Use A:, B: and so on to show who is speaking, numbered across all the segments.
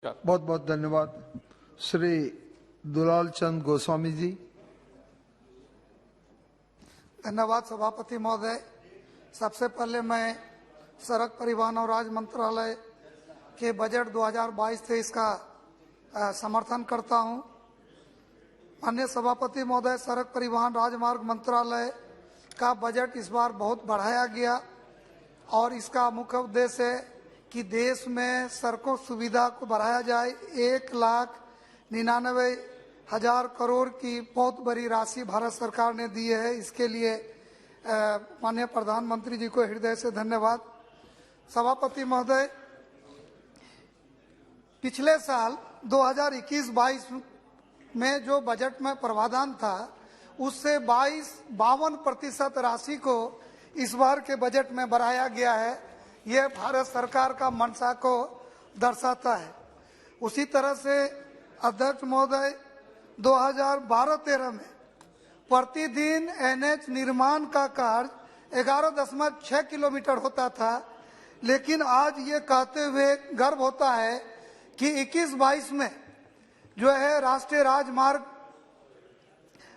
A: बहुत बहुत धन्यवाद। श्री दुलाल चंद गोस्वामी जी।
B: धन्यवाद सभापति महोदय। सबसे पहले मैं सड़क परिवहन और राज मंत्रालय के बजट 2022-23 का समर्थन करता हूं। माननीय सभापति महोदय, सड़क परिवहन राजमार्ग मंत्रालय का बजट इस बार बहुत बढ़ाया गया और इसका मुख्य उद्देश्य है कि देश में सड़कों सुविधा को बढ़ाया जाए। 1,99,000 करोड़ की बहुत बड़ी राशि भारत सरकार ने दी है। इसके लिए माननीय प्रधानमंत्री जी को हृदय से धन्यवाद। सभापति महोदय, पिछले साल 2021-22 में जो बजट में प्रावधान था उससे 52% राशि को इस बार के बजट में बढ़ाया गया है। यह भारत सरकार का मंशा को दर्शाता है। उसी तरह से अध्यक्ष महोदय, 2012-13 में प्रतिदिन एनएच निर्माण का कार्य 11.6 किलोमीटर होता था, लेकिन आज ये कहते हुए गर्व होता है कि 21-22 में जो है राष्ट्रीय राजमार्ग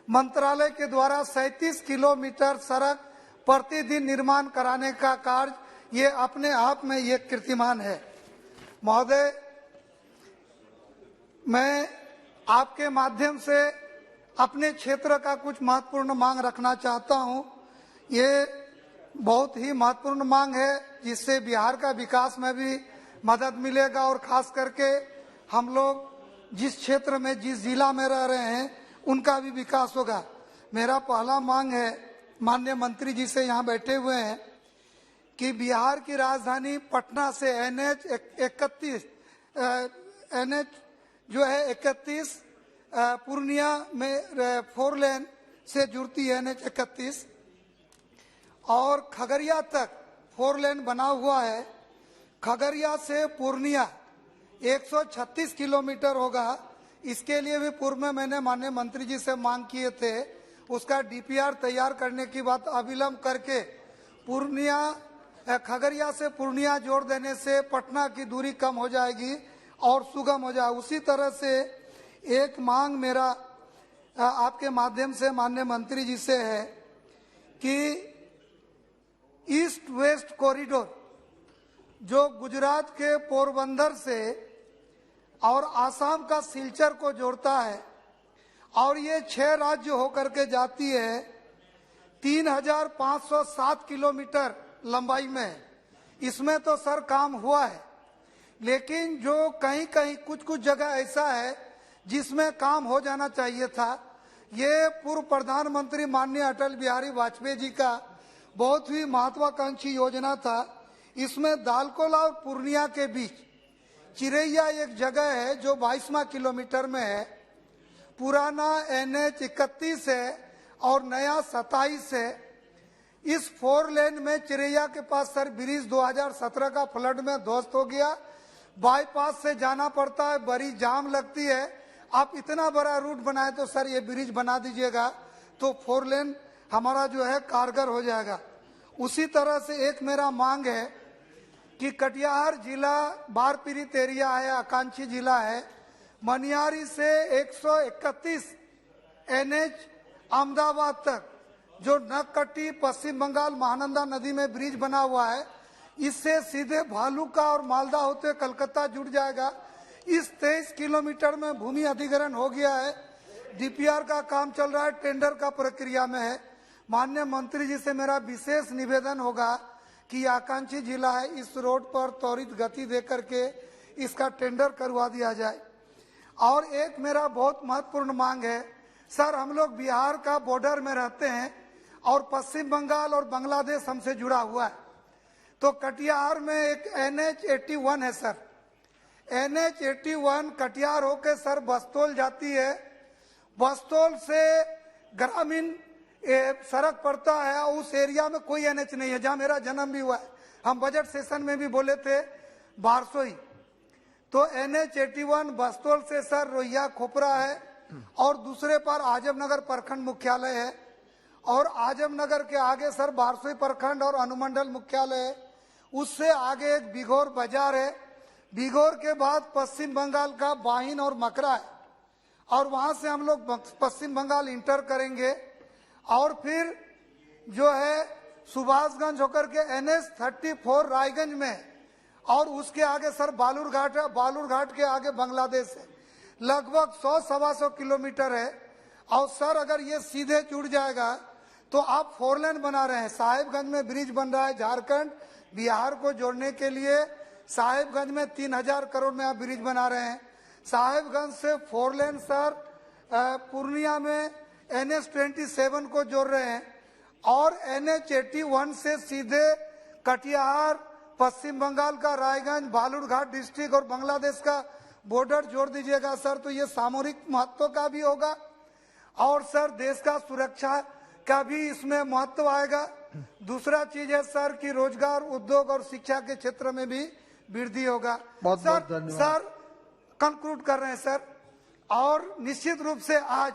B: मंत्रालय के द्वारा 37 किलोमीटर सड़क प्रतिदिन निर्माण कराने का कार्य ये अपने आप में ये कीर्तिमान है। महोदय, मैं आपके माध्यम से अपने क्षेत्र का कुछ महत्वपूर्ण मांग रखना चाहता हूं। ये बहुत ही महत्वपूर्ण मांग है जिससे बिहार का विकास में भी मदद मिलेगा और खास करके हम लोग जिस क्षेत्र में जिस जिला में रह रहे हैं उनका भी विकास होगा। मेरा पहला मांग है, माननीय मंत्री जी से यहाँ बैठे हुए हैं, कि बिहार की राजधानी पटना से एनएच 31 पूर्णिया में 4 लेन से जुड़ती है एनएच 31 और खगड़िया तक 4 लेन बना हुआ है। खगड़िया से पूर्णिया 136 किलोमीटर होगा। इसके लिए भी पूर्व में मैंने माननीय मंत्री जी से मांग किए थे। उसका डीपीआर तैयार करने की बात अविलंब करके खगड़िया से पूर्णिया जोड़ देने से पटना की दूरी कम हो जाएगी और सुगम हो जाए। उसी तरह से एक मांग मेरा आपके माध्यम से माननीय मंत्री जी से है कि ईस्ट वेस्ट कॉरिडोर जो गुजरात के पोरबंदर से और आसाम का सिलचर को जोड़ता है और ये 6 राज्य होकर के जाती है, 3,507 किलोमीटर लंबाई में है। इसमें तो सर काम हुआ है, लेकिन जो कहीं कहीं कुछ जगह ऐसा है जिसमें काम हो जाना चाहिए था। ये पूर्व प्रधानमंत्री माननीय अटल बिहारी वाजपेयी जी का बहुत ही महत्वाकांक्षी योजना था। इसमें दालकोला और पूर्णिया के बीच चिरैया एक जगह है जो 22वां किलोमीटर में है। पुराना एनएच 31 है और नया 27 है। इस 4 लेन में चिरैया के पास सर ब्रिज 2017 का फ्लड में ध्वस्त हो गया। बाईपास से जाना पड़ता है, बड़ी जाम लगती है। आप इतना बड़ा रूट बनाए तो सर ये ब्रिज बना दीजिएगा तो 4 लेन हमारा जो है कारगर हो जाएगा। उसी तरह से एक मेरा मांग है कि कटिहार जिला बाढ़ पीड़ित एरिया है, आकांक्षी जिला है। मनियारी से 131 एनएच अहमदाबाद तक जो नकटी पश्चिम बंगाल महानंदा नदी में ब्रिज बना हुआ है, इससे सीधे भालुका और मालदा होते कलकत्ता जुड़ जाएगा। इस 23 किलोमीटर में भूमि अधिग्रहण हो गया है। डीपीआर का काम चल रहा है, टेंडर का प्रक्रिया में है। माननीय मंत्री जी से मेरा विशेष निवेदन होगा कि आकांक्षी जिला है, इस रोड पर त्वरित गति देकर के इसका टेंडर करवा दिया जाए। और एक मेरा बहुत महत्वपूर्ण मांग है, सर हम लोग बिहार का बॉर्डर में रहते हैं और पश्चिम बंगाल और बांग्लादेश हमसे जुड़ा हुआ है। तो कटिहार में एक एनएच 81 है सर। एनएच 81 कटिहार होके सर बस्तौल जाती है। बस्तौल से ग्रामीण सड़क पड़ता है, उस एरिया में कोई एनएच नहीं है जहां मेरा जन्म भी हुआ है। हम बजट सेशन में भी बोले थे बारसोई। तो एनएच 81 बस्तौल से सर रोहिया खोपरा है और दूसरे पर आजमनगर प्रखंड मुख्यालय है और आजमनगर के आगे सर बारसोई प्रखंड और अनुमंडल मुख्यालय है। उससे आगे एक बिघौर बाजार है बिगोर के बाद पश्चिम बंगाल का बाहिन और मकरा है, और वहां से हम लोग पश्चिम बंगाल इंटर करेंगे और फिर जो है सुभाषगंज होकर के NH-34 रायगंज में, और उसके आगे सर बालूरघाट है, बालूरघाट के आगे बांग्लादेश है, लगभग 100-125 किलोमीटर है। और सर अगर ये सीधे जुड़ जाएगा तो आप 4 लेन बना रहे हैं, साहेबगंज में ब्रिज बन रहा है, झारखंड बिहार को जोड़ने के लिए साहेबगंज में 3000 करोड़ में आप ब्रिज बना रहे हैं। साहेबगंज से 4 लेन सर पूर्णिया में NH-27 को जोड़ रहे हैं, और NH-81 से सीधे कटिहार, पश्चिम बंगाल का रायगंज, बालूरघाट डिस्ट्रिक्ट और बांग्लादेश का बॉर्डर जोड़ दीजिएगा सर, तो ये सामरिक महत्व का भी होगा और सर देश का सुरक्षा का भी इसमें महत्व आएगा। दूसरा चीज है सर कि रोजगार, उद्योग और शिक्षा के क्षेत्र में भी वृद्धि होगा।
A: बहुत बहुत धन्यवाद
B: सर कंक्लूड कर रहे हैं सर, और निश्चित रूप से आज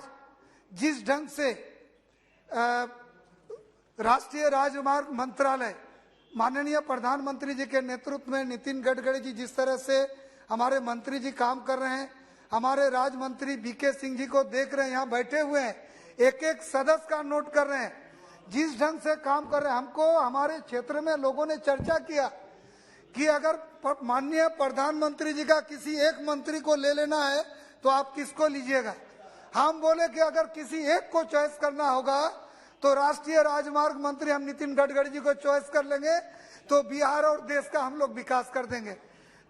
B: जिस ढंग से राष्ट्रीय राजमार्ग मंत्रालय माननीय प्रधानमंत्री जी के नेतृत्व में नितिन गडकरी जी जिस तरह से हमारे मंत्री जी काम कर रहे हैं, हमारे राज्य मंत्री बीके सिंह जी को देख रहे हैं, यहाँ बैठे हुए हैं, एक एक सदस्य का नोट कर रहे हैं, जिस ढंग से काम कर रहे हैं। हमको हमारे क्षेत्र में लोगों ने चर्चा किया कि अगर माननीय प्रधानमंत्री जी का किसी एक मंत्री को ले लेना है तो आप किसको लीजिएगा। हम बोले कि अगर किसी एक को चॉइस करना होगा तो राष्ट्रीय राजमार्ग मंत्री हम नितिन गडकरी जी को चॉइस कर लेंगे, तो बिहार और देश का हम लोग विकास कर देंगे।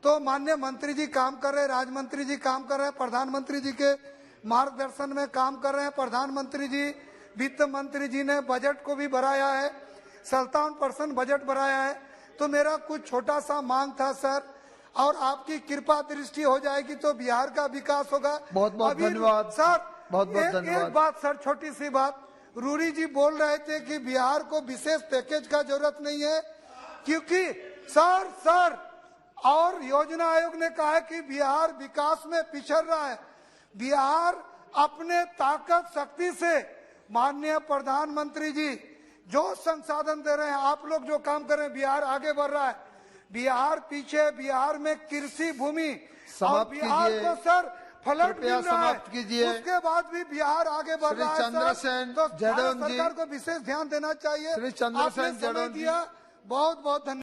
B: तो माननीय मंत्री जी काम कर रहे हैं, राज्य मंत्री जी काम कर रहे हैं, प्रधानमंत्री जी के मार्गदर्शन में काम कर रहे हैं। प्रधानमंत्री जी, वित्त मंत्री जी ने बजट को भी बढ़ाया है, 57% बजट बढ़ाया है। तो मेरा कुछ छोटा सा मांग था सर, और आपकी कृपा दृष्टि हो जाएगी तो बिहार का विकास होगा।
A: बहुत बहुत धन्यवाद
B: सर।
A: बहुत बहुत धन्यवाद।
B: एक बात सर, छोटी सी बात, रूरी जी बोल रहे थे कि बिहार को विशेष पैकेज का जरूरत नहीं है, क्योंकि सर और योजना आयोग ने कहा है कि बिहार विकास में पिछड़ रहा है। बिहार अपने ताकत शक्ति से माननीय प्रधानमंत्री जी जो संसाधन दे रहे हैं, आप लोग जो काम कर रहे हैं, बिहार आगे बढ़ रहा है। बिहार पीछे, बिहार में कृषि भूमि और बिहार को सर फ्लड मिल रहा है, उसके बाद भी बिहार आगे बढ़ रहा है सर। तो सरकार को विशेष ध्यान देना चाहिए।
A: श्री चंद्रसेन
B: आपने समय दिया, बहुत बहुत धन्यवाद।